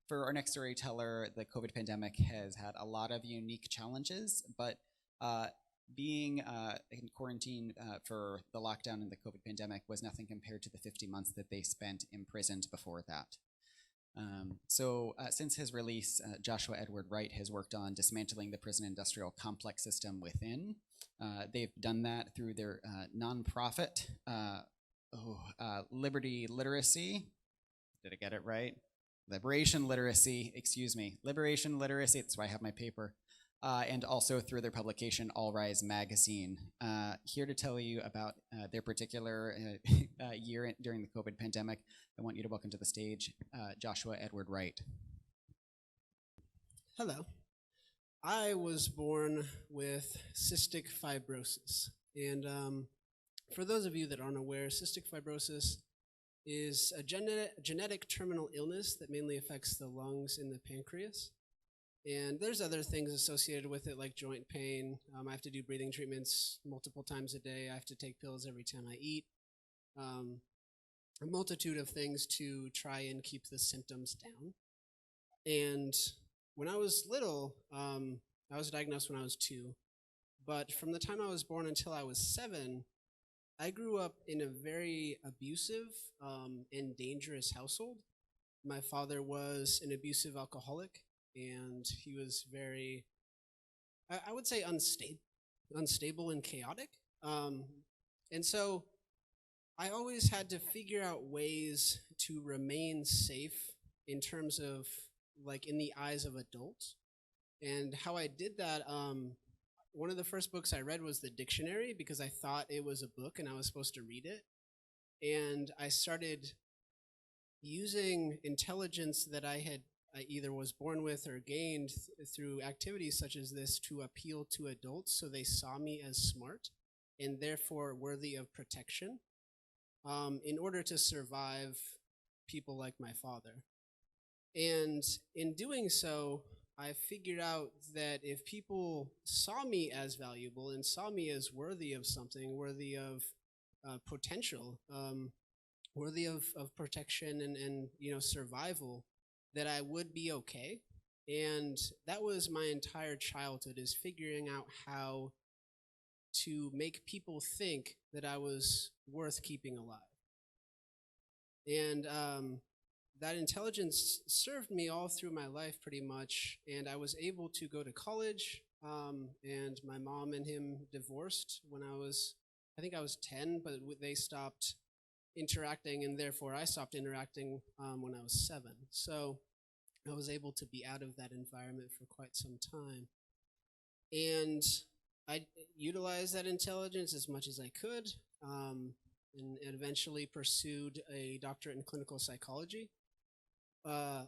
For our next storyteller, the COVID pandemic has had a lot of unique challenges, but being in quarantine for the lockdown and the COVID pandemic was nothing compared to the 50 months that they spent imprisoned before that. Since his release, Joshua Edward Wright has worked on dismantling the prison industrial complex system within. They've done that through their nonprofit, Liberty Literacy. Did I get it right? Liberation Literacy, excuse me. Liberation Literacy, that's why I have my paper. And also through their publication, All Rise Magazine. Here to tell you about their particular year during the COVID pandemic, I want you to welcome to the stage Joshua Edward Wright. Hello. I was born with cystic fibrosis. And for those of you that aren't aware, cystic fibrosis is a genetic terminal illness that mainly affects the lungs and the pancreas. And there's other things associated with it, like joint pain. I have to do breathing treatments multiple times a day. I have to take pills every time I eat. A multitude of things to try and keep the symptoms down. And when I was little, I was diagnosed when I was 2. But from the time I was born until I was 7, I grew up in a very abusive and dangerous household. My father was an abusive alcoholic, and he was very, I would say, unstable and chaotic. And so I always had to figure out ways to remain safe in terms of, like, in the eyes of adults. And how I did that, one of the first books I read was the dictionary, because I thought it was a book and I was supposed to read it. And I started using intelligence that I either was born with or gained through activities such as this to appeal to adults, so they saw me as smart and therefore worthy of protection in order to survive people like my father. And in doing so, I figured out that if people saw me as valuable and saw me as worthy of something, worthy of potential, worthy of protection and survival, that I would be okay. And that was my entire childhood, is figuring out how to make people think that I was worth keeping alive. And that intelligence served me all through my life pretty much, and I was able to go to college, and my mom and him divorced when I think I was 10, but they stopped interacting, and therefore I stopped interacting when I was 7. So I was able to be out of that environment for quite some time. And I utilized that intelligence as much as I could, and eventually pursued a doctorate in clinical psychology.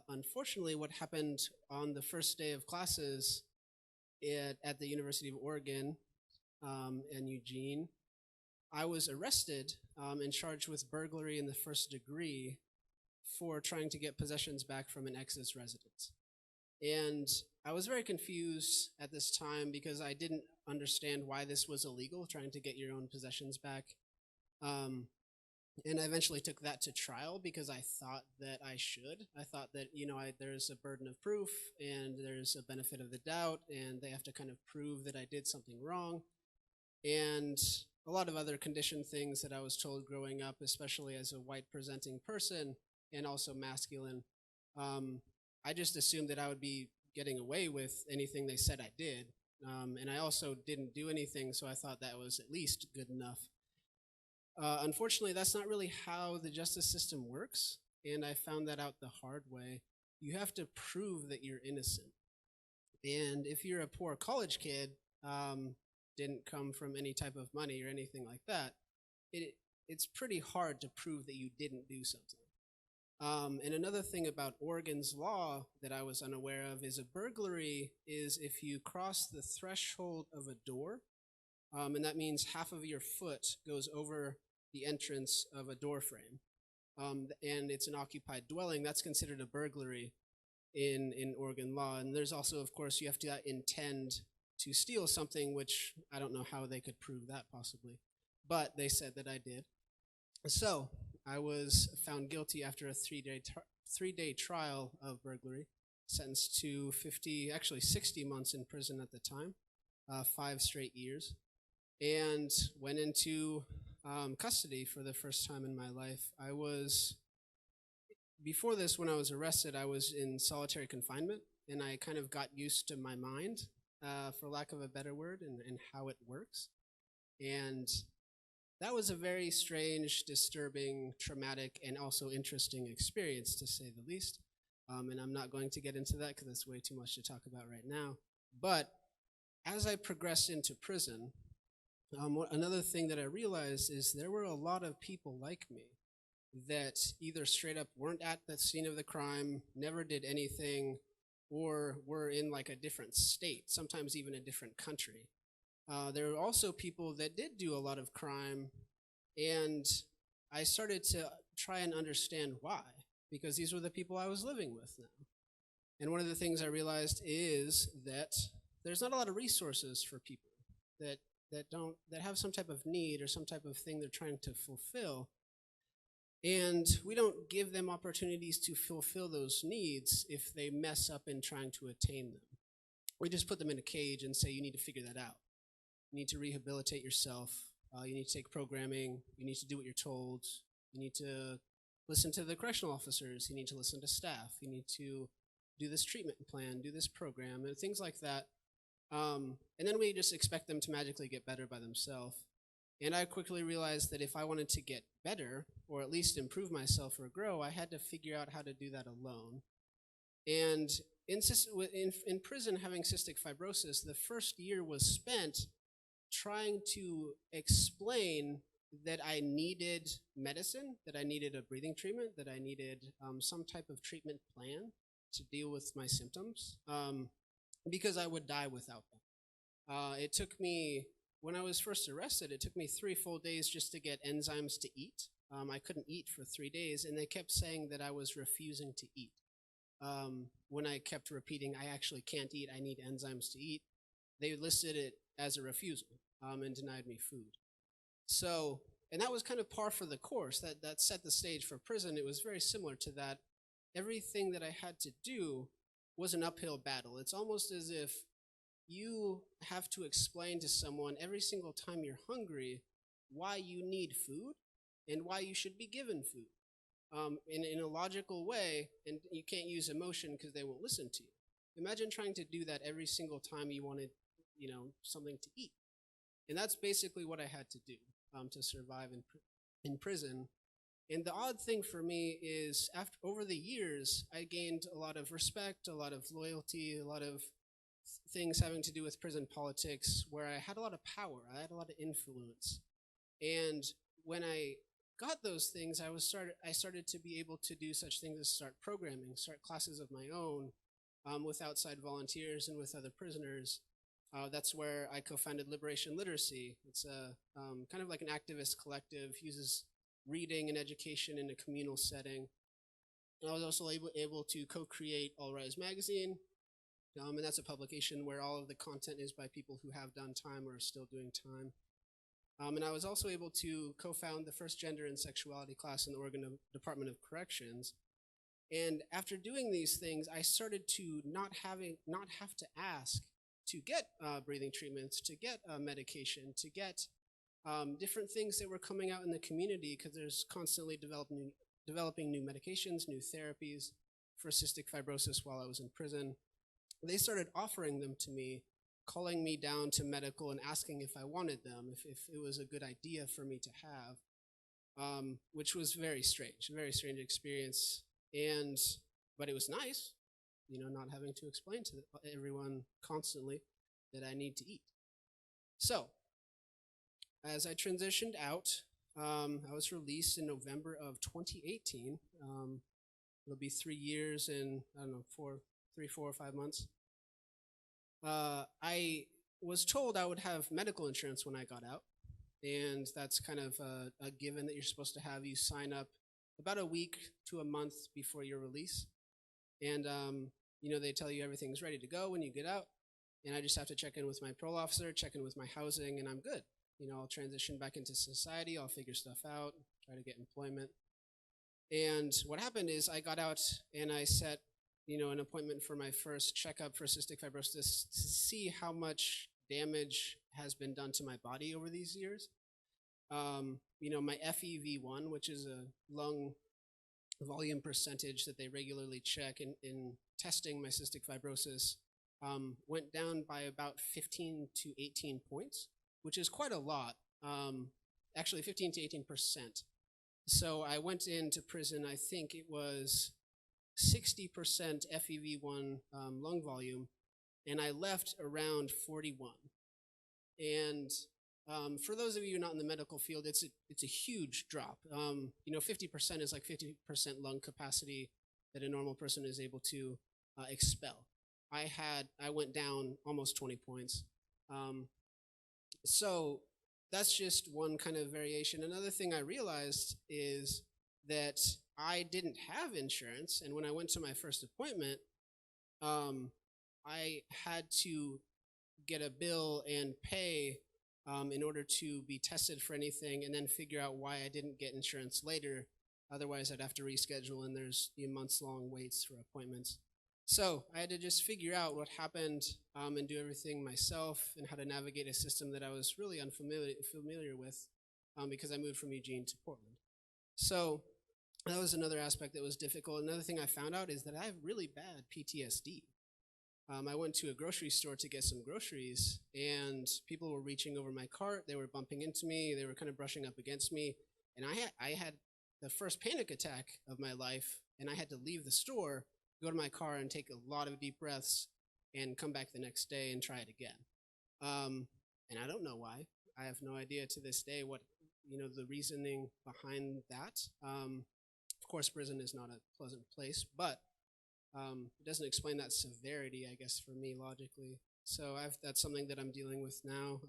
Unfortunately, what happened on the first day of classes at the University of Oregon in Eugene, I was arrested and charged with burglary in the first degree for trying to get possessions back from an ex's residence. And I was very confused at this time because I didn't understand why this was illegal, trying to get your own possessions back. And I eventually took that to trial because I thought that I should. I thought that, there's a burden of proof and there's a benefit of the doubt, and they have to kind of prove that I did something wrong. And a lot of other conditioned things that I was told growing up, especially as a white presenting person and also masculine. I just assumed that I would be getting away with anything they said I did. And I also didn't do anything, so I thought that was at least good enough. Unfortunately, that's not really how the justice system works, and I found that out the hard way. You have to prove that you're innocent. And if you're a poor college kid, didn't come from any type of money or anything like that, it's pretty hard to prove that you didn't do something. And another thing about Oregon's law that I was unaware of is a burglary is if you cross the threshold of a door, and that means half of your foot goes over the entrance of a door frame, and it's an occupied dwelling, that's considered a burglary in Oregon law. And there's also, of course, you have to intend to steal something, which I don't know how they could prove that possibly, but they said that I did. So I was found guilty after a 3-day trial of burglary, sentenced to 60 months in prison at the time, 5 straight years, and went into custody for the first time in my life. Before this, when I was arrested, I was in solitary confinement, and I kind of got used to my mind, for lack of a better word, and how it works. And that was a very strange, disturbing, traumatic, and also interesting experience, to say the least. And I'm not going to get into that because it's way too much to talk about right now. But as I progressed into prison, another thing that I realized is there were a lot of people like me that either straight up weren't at the scene of the crime, never did anything, or were in like a different state, sometimes even a different country. There were also people that did do a lot of crime, and I started to try and understand why, because these were the people I was living with now. And one of the things I realized is that there's not a lot of resources for people that have some type of need or some type of thing they're trying to fulfill. And we don't give them opportunities to fulfill those needs if they mess up in trying to attain them. We just put them in a cage and say, you need to figure that out. You need to rehabilitate yourself. You need to take programming. You need to do what you're told. You need to listen to the correctional officers. You need to listen to staff. You need to do this treatment plan, do this program, and things like that. And then we just expect them to magically get better by themselves. And I quickly realized that if I wanted to get better, or at least improve myself or grow, I had to figure out how to do that alone. And in prison, having cystic fibrosis, the first year was spent trying to explain that I needed medicine, that I needed a breathing treatment, that I needed some type of treatment plan to deal with my symptoms, because I would die without them. It took me, when I was first arrested, it took me 3 full days just to get enzymes to eat. I couldn't eat for 3 days, and they kept saying that I was refusing to eat. When I kept repeating, I actually can't eat, I need enzymes to eat, they listed it as a refusal and denied me food. So, and that was kind of par for the course. That set the stage for prison. It was very similar to that. Everything that I had to do was an uphill battle. It's almost as if you have to explain to someone every single time you're hungry why you need food and why you should be given food in a logical way, and you can't use emotion because they won't listen to you. Imagine trying to do that every single time you wanted, something to eat. And that's basically what I had to do to survive in prison. And the odd thing for me is, over the years, I gained a lot of respect, a lot of loyalty, a lot of things having to do with prison politics, where I had a lot of power, I had a lot of influence. And when I got those things, I started to be able to do such things as start programming, start classes of my own with outside volunteers and with other prisoners. That's where I co-founded Liberation Literacy. It's a kind of like an activist collective, uses reading and education in a communal setting. And I was also able to co-create All Rise magazine, and that's a publication where all of the content is by people who have done time or are still doing time. And I was also able to co-found the first gender and sexuality class in the Oregon Department of Corrections. And after doing these things, I started to not have to ask to get breathing treatments, to get medication, to get different things that were coming out in the community, because there's constantly developing new medications, new therapies for cystic fibrosis while I was in prison. They started offering them to me, calling me down to medical and asking if I wanted them, if it was a good idea for me to have, which was a very strange experience. But it was nice, not having to explain to everyone constantly that I need to eat. So, as I transitioned out, I was released in November of 2018. It'll be 3 years and, 4 or 5 months. I was told I would have medical insurance when I got out, and that's kind of a given that you're supposed to have. You sign up about a week to a month before your release, and they tell you everything's ready to go when you get out, and I just have to check in with my parole officer, check in with my housing, and I'm good. I'll transition back into society, I'll figure stuff out, try to get employment. And what happened is I got out and I set, an appointment for my first checkup for cystic fibrosis to see how much damage has been done to my body over these years. My FEV1, which is a lung volume percentage that they regularly check in testing my cystic fibrosis, went down by about 15 to 18 points, which is quite a lot. Actually, 15 to 18%. So I went into prison, I think it was 60% FEV1 lung volume, and I left around 41. And for those of you not in the medical field, it's a huge drop. 50% is like 50% lung capacity that a normal person is able to expel. I went down almost 20 points. So that's just one kind of variation. Another thing I realized is that I didn't have insurance, and when I went to my first appointment, I had to get a bill and pay in order to be tested for anything, and then figure out why I didn't get insurance later. Otherwise, I'd have to reschedule, and there's months-long waits for appointments. So I had to just figure out what happened and do everything myself, and how to navigate a system that I was really unfamiliar with because I moved from Eugene to Portland. So that was another aspect that was difficult. Another thing I found out is that I have really bad PTSD. I went to a grocery store to get some groceries, and people were reaching over my cart. They were bumping into me. They were kind of brushing up against me. And I had the first panic attack of my life, and I had to leave the store, go to my car, and take a lot of deep breaths, and come back the next day and try it again. And I don't know why. I have no idea to this day what, the reasoning behind that. Of course, prison is not a pleasant place, but it doesn't explain that severity, I guess, for me logically. So that's something that I'm dealing with now.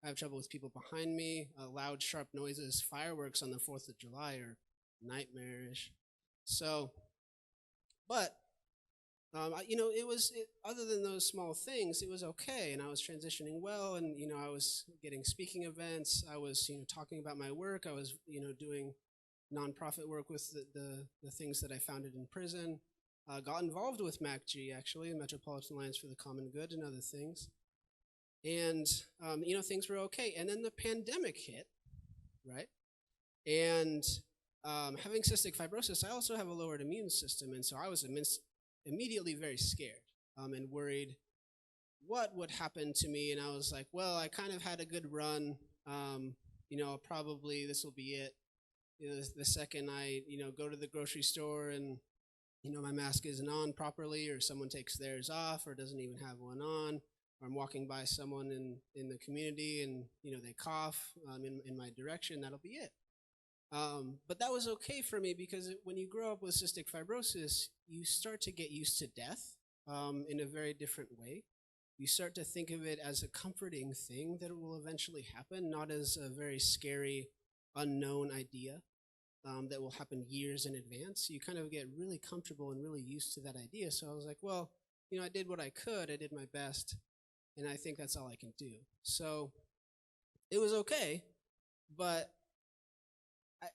I have trouble with people behind me. Loud, sharp noises, fireworks on the 4th of July are nightmarish. So, but, other than those small things, it was okay. And I was transitioning well, and, I was getting speaking events. I was, talking about my work. I was, doing nonprofit work with the things that I founded in prison. Got involved with MACG, actually, Metropolitan Alliance for the Common Good, and other things. And, things were okay. And then the pandemic hit, right? And having cystic fibrosis, I also have a lowered immune system. And so I was immediately very scared and worried what would happen to me. And I was like, well, I kind of had a good run. Probably this will be it. The second I, go to the grocery store and my mask isn't on properly, or someone takes theirs off, or doesn't even have one on, or I'm walking by someone in the community and, they cough in my direction, that'll be it. But that was okay for me, because when you grow up with cystic fibrosis, you start to get used to death in a very different way. You start to think of it as a comforting thing that will eventually happen, not as a very scary, unknown idea. That will happen years in advance. You kind of get really comfortable and really used to that idea. So I was like, well, I did what I could. I did my best, and I think that's all I can do. So it was okay, but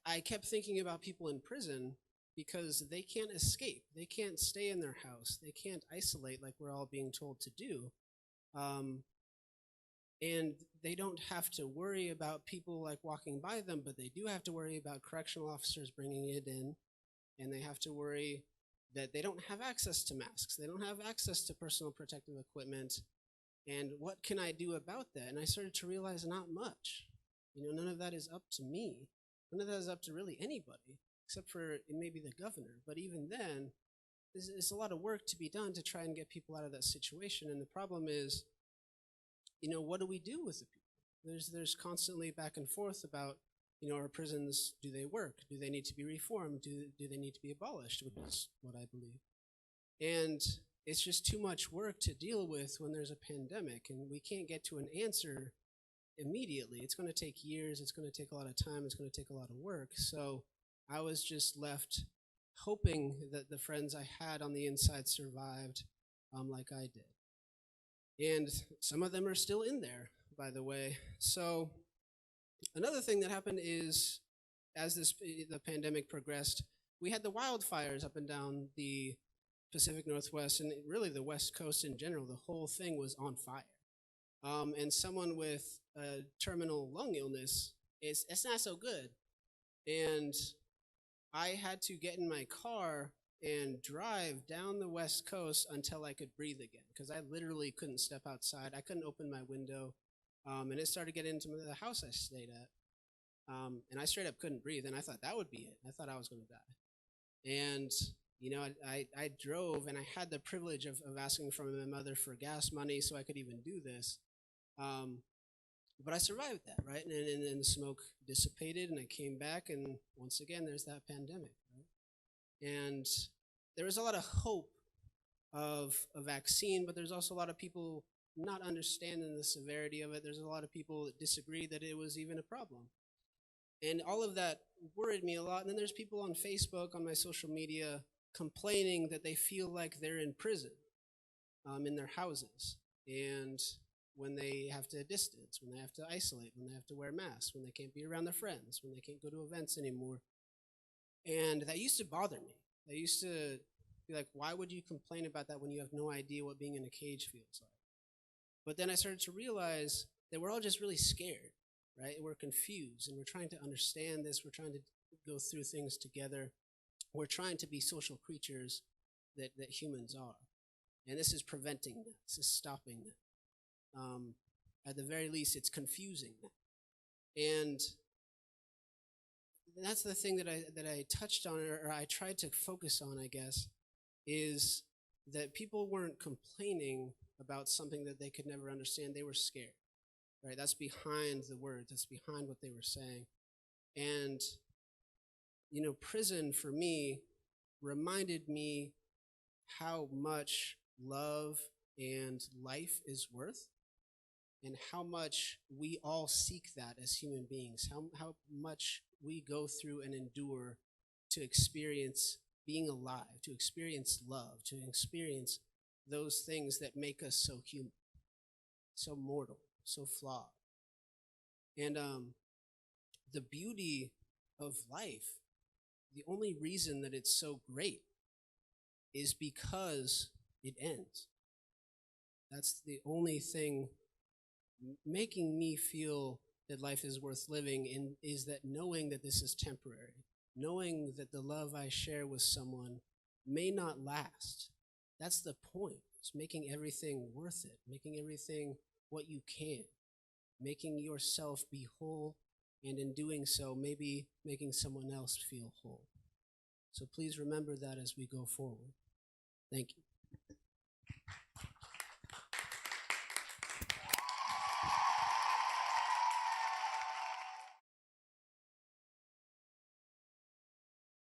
I kept thinking about people in prison, because they can't escape. They can't stay in their house. They can't isolate like we're all being told to do. And they don't have to worry about people like walking by them, but they do have to worry about correctional officers bringing it in, and they have to worry that they don't have access to masks. They don't have access to personal protective equipment. And what can I do about that? And I started to realize not much. None of that is up to me. None of that is up to really anybody, except for maybe the governor. But even then, there's a lot of work to be done to try and get people out of that situation. And the problem is, what do we do with the people? There's constantly back and forth about, our prisons, do they work? Do they need to be reformed? Do they need to be abolished, which is what I believe. And it's just too much work to deal with when there's a pandemic, and we can't get to an answer immediately. It's going to take years. It's going to take a lot of time. It's going to take a lot of work. So I was just left hoping that the friends I had on the inside survived like I did. And some of them are still in there, by the way. So another thing that happened is, as the pandemic progressed, we had the wildfires up and down the Pacific Northwest and really the West Coast in general. The whole thing was on fire. And someone with a terminal lung illness, it's not so good. And I had to get in my car and drive down the West Coast until I could breathe again, because I literally couldn't step outside. I couldn't open my window, and it started getting into the house I stayed at. And I straight up couldn't breathe, and I thought that would be it. I thought I was going to die. And, you know, I drove, and I had the privilege of asking from my mother for gas money so I could even do this. But I survived that, right? And the smoke dissipated, and I came back, and once again, there's that pandemic, right? And there was a lot of hope of a vaccine, but there's also a lot of people not understanding the severity of it. There's a lot of people that disagree that it was even a problem. And all of that worried me a lot. And then there's people on Facebook, on my social media, complaining that they feel like they're in prison in their houses. And when they have to distance, when they have to isolate, when they have to wear masks, when they can't be around their friends, when they can't go to events anymore. And that used to bother me. That used to be like, why would you complain about that when you have no idea what being in a cage feels like? But then I started to realize that we're all just really scared, right? We're confused, and we're trying to understand this. We're trying to go through things together. We're trying to be social creatures that humans are. And this is preventing that. This is stopping that. At the very least, it's confusing that. And that's the thing that I touched on, or I tried to focus on, I guess, is that people weren't complaining about something that they could never understand. They were scared, right? That's behind the words. That's behind what they were saying. And, you know, prison for me reminded me how much love and life is worth, and how much we all seek that as human beings, how much we go through and endure to experience being alive, to experience love, to experience those things that make us so human, so mortal, so flawed. And the beauty of life, the only reason that it's so great is because it ends. That's the only thing making me feel that life is worth living, and is that knowing that this is temporary, knowing that the love I share with someone may not last. That's the point. It's making everything worth it, making everything what you can, making yourself be whole, and in doing so, maybe making someone else feel whole. So please remember that as we go forward. Thank you.